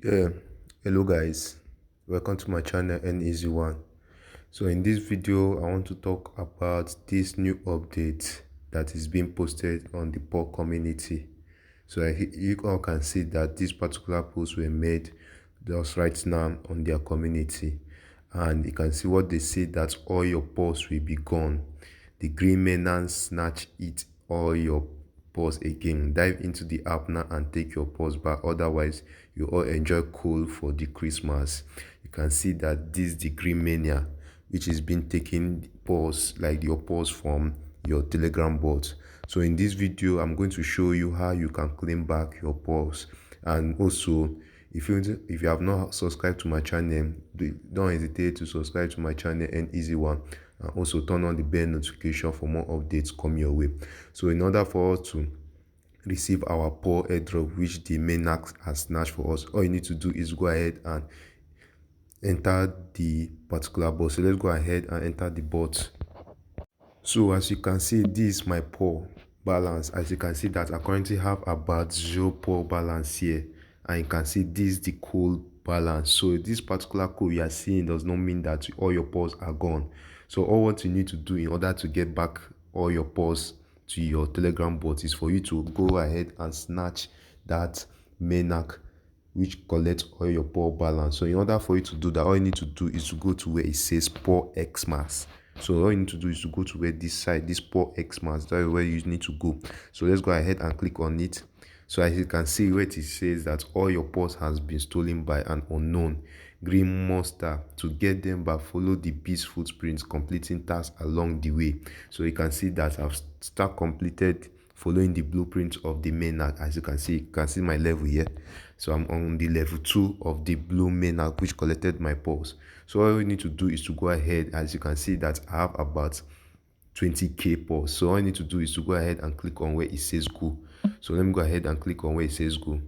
Yeah, hello guys, welcome to my channel N Easy One. So in this video I want to talk about this new update that is being posted on the Paw community. So you all can see that these particular posts were made just right now on their community, and you can see what they say, that all your paws will be gone. The green menace snatch eat all your paws again. Dive into the app now and take your paws back, otherwise you all enjoy cool for the Christmas. You can see that this is the green mania, which is been taking paws, like your paws from your Telegram bot. So in this video I'm going to show you how you can claim back your paws. And also, if you have not subscribed to my channel, don't hesitate to subscribe to my channel and Easy One, and also turn on the bell notification for more updates come your way. So in order for us to receive our Paws airdrop, which the Mainax has snatched for us, all you need to do is go ahead and enter the particular bot. So let's go ahead and enter the bot. So as you can see, this is my paw balance. As you can see that I currently have about 0 paw balance here, and you can see this is the cool balance. So this particular code you are seeing does not mean that all your paws are gone. So all what you need to do in order to get back all your paws to your Telegram bot is for you to go ahead and snatch that Mainax, which collects all your paw balance. So in order for you to do that, all you need to do is to go to where it says Paw Xmas. So all you need to do is to go to where this side, this Paw Xmas, that is where you need to go. So let's go ahead and click on it. So as you can see, where it says that all your paws has been stolen by an unknown green monster. To get them back, follow the beast footprints, completing tasks along the way. So you can see that I've completed following the blueprint of the Mainax. As you can see my level here. So I'm on the level 2 of the blue Mainax, which collected my paws. So all you need to do is to go ahead. As you can see that I have about 20k paws. So all you need to do is to go ahead and click on where it says go. So let me go ahead and click on where it says go.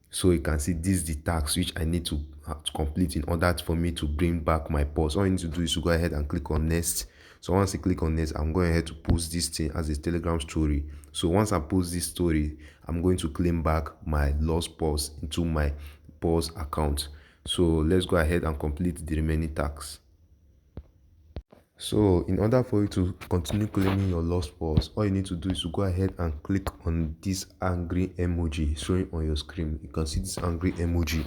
So you can see this is the task which I need to complete in order for me to bring back my paws. All you need to do is to go ahead and click on next. So once you click on next, I'm going ahead to post this thing as a Telegram story. So once I post this story, I'm going to claim back my lost paws into my paws account. So let's go ahead and complete the remaining tasks. So in order for you to continue claiming your lost paws, all you need to do is to go ahead and click on this angry emoji showing on your screen. You can see this angry emoji.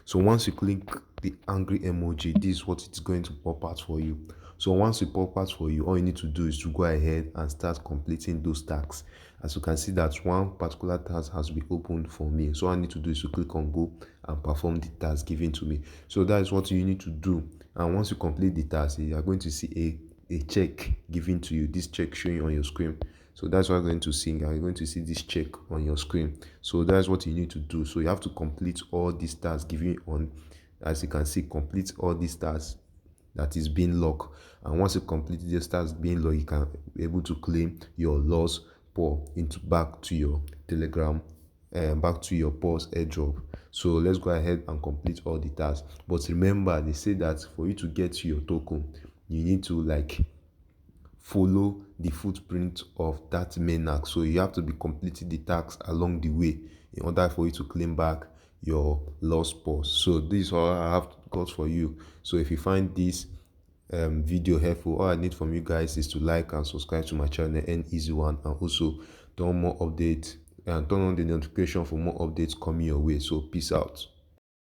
So once you click the angry emoji, this is what it's going to pop out for you. So once it pop out for you, all you need to do is to go ahead and start completing those tasks. As you can see that one particular task has been opened for me. So all I need to do is to click on go and perform the task given to me. So that is what you need to do. And once you complete the task, you are going to see a check given to you, this check showing on your screen. So that's what you're going to see. You're going to see this check on your screen. So that's what you need to do. So you have to complete all these tasks given on, as you can see, complete all these tasks that is being locked. And once you complete this task being locked, you can be able to claim your lost paw into back to your Telegram, back to your Paws airdrop. So let's go ahead and complete all the tasks. But remember, they say that for you to get to your token, you need to follow the footprint of that Mainax. So you have to be completing the tasks along the way in order for you to claim back your lost paws. So this is all I have got for you. So if you find this video helpful, all I need from you guys is to like and subscribe to my channel and Easy One, and also turn on the notification for more updates coming your way. So peace out.